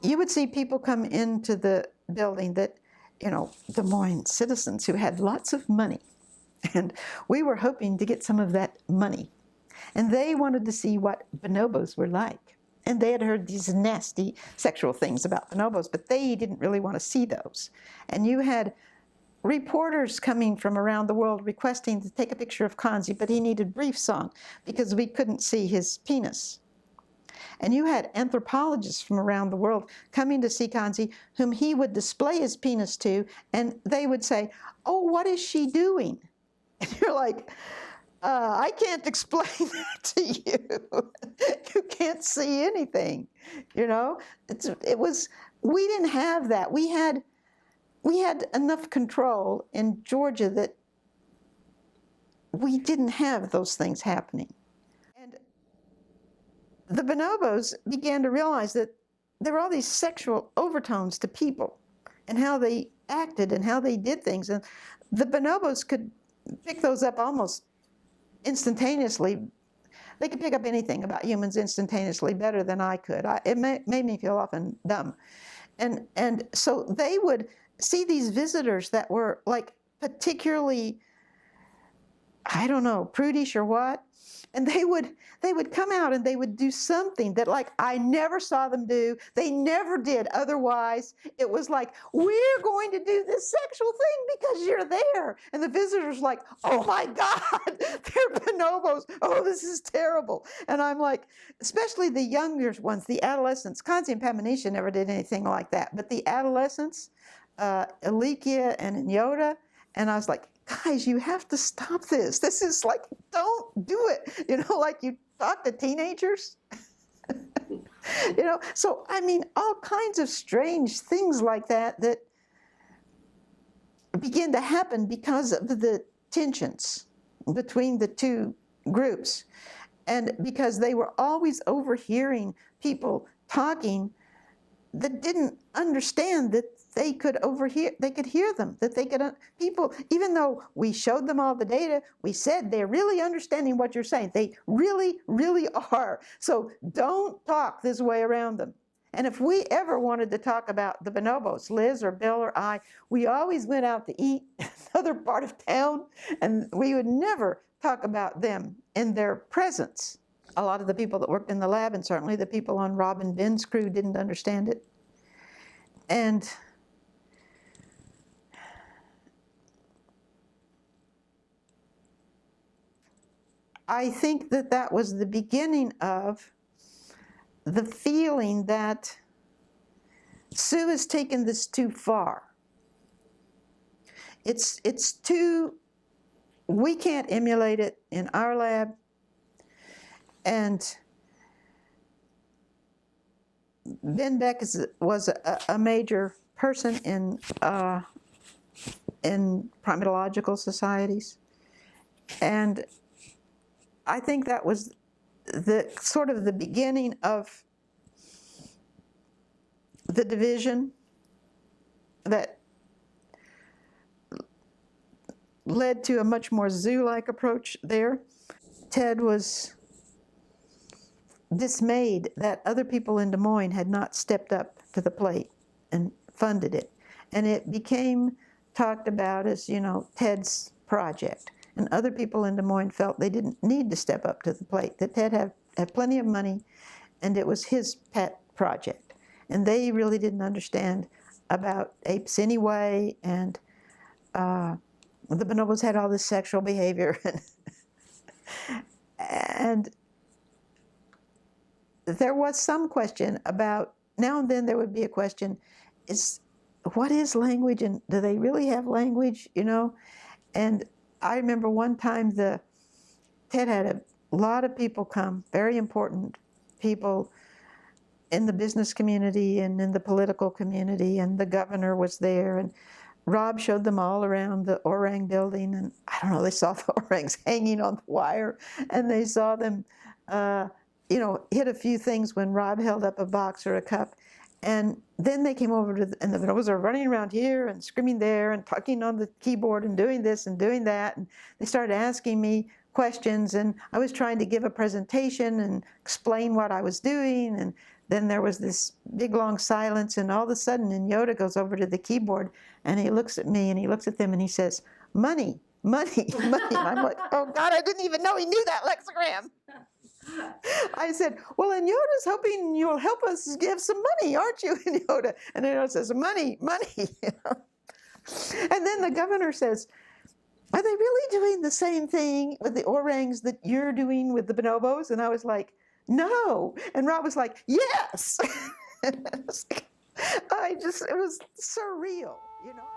you would see people come into the building that, Des Moines citizens who had lots of money. And we were hoping to get some of that money. And they wanted to see what bonobos were like. And they had heard these nasty sexual things about bonobos, but they didn't really want to see those. And you had reporters coming from around the world requesting to take a picture of Kanzi, but he needed briefs on because we couldn't see his penis. And you had anthropologists from around the world coming to see Kanzi, whom he would display his penis to, and they would say, "Oh, what is she doing?" And you're like, I can't explain that to you. You can't see anything, we didn't have that. We had enough control in Georgia that we didn't have those things happening. And the bonobos began to realize that there were all these sexual overtones to people and how they acted and how they did things. And the bonobos could pick those up almost instantaneously. They could pick up anything about humans instantaneously better than I could. It made me feel often dumb. And so they would see these visitors that were like particularly, I don't know, prudish or what, and they would come out and they would do something that like I never saw them do. They never did otherwise. It was like, we're going to do this sexual thing because you're there. And the visitors like, oh my God, they're bonobos. Oh, this is terrible. And I'm like, especially the younger ones, the adolescents. Kanzi and Pamanisha never did anything like that. But the adolescents, Alekia and Inyota, and I was like, guys, you have to stop this. This is like, don't do it. Like you talk to teenagers. So I mean, all kinds of strange things like that begin to happen because of the tensions between the two groups. And because they were always overhearing people talking that didn't understand that they could hear them, that they could, people, even though we showed them all the data, we said they're really understanding what you're saying. They really, really are. So don't talk this way around them. And if we ever wanted to talk about the bonobos, Liz or Bill or I, we always went out to eat in another part of town, and we would never talk about them in their presence. A lot of the people that worked in the lab, and certainly the people on Rob and Ben's crew, didn't understand it. And I think that was the beginning of the feeling that Sue has taken this too far. It's too, we can't emulate it in our lab. And Ben Beck was a major person in primatological societies. And I think that was the sort of the beginning of the division that led to a much more zoo-like approach there. Ted was dismayed that other people in Des Moines had not stepped up to the plate and funded it. And it became talked about as, Ted's project. And other people in Des Moines felt they didn't need to step up to the plate, that Ted had plenty of money, and it was his pet project. And they really didn't understand about apes anyway, and the bonobos had all this sexual behavior. And there was some question about, now and then there would be a question, what is language, and do they really have language, And I remember one time Ted had a lot of people come, very important people in the business community and in the political community, and the governor was there, and Rob showed them all around the orang building, and I don't know, they saw the orangs hanging on the wire, and they saw them, hit a few things when Rob held up a box or a cup. And then they came over and the bonobos are running around here and screaming there and talking on the keyboard and doing this and doing that. And they started asking me questions, and I was trying to give a presentation and explain what I was doing. And then there was this big long silence, and all of a sudden, and Yoda goes over to the keyboard, and he looks at me, and he looks at them, and he says, "Money, money, money." And I'm like, oh God, I didn't even know he knew that lexigram. I said, well, and Yoda's hoping you'll help us give some money, aren't you, Yoda? And Yoda says, money, money. You know? And then the governor says, are they really doing the same thing with the orangs that you're doing with the bonobos? And I was like, no. And Rob was like, yes. It was surreal, you know.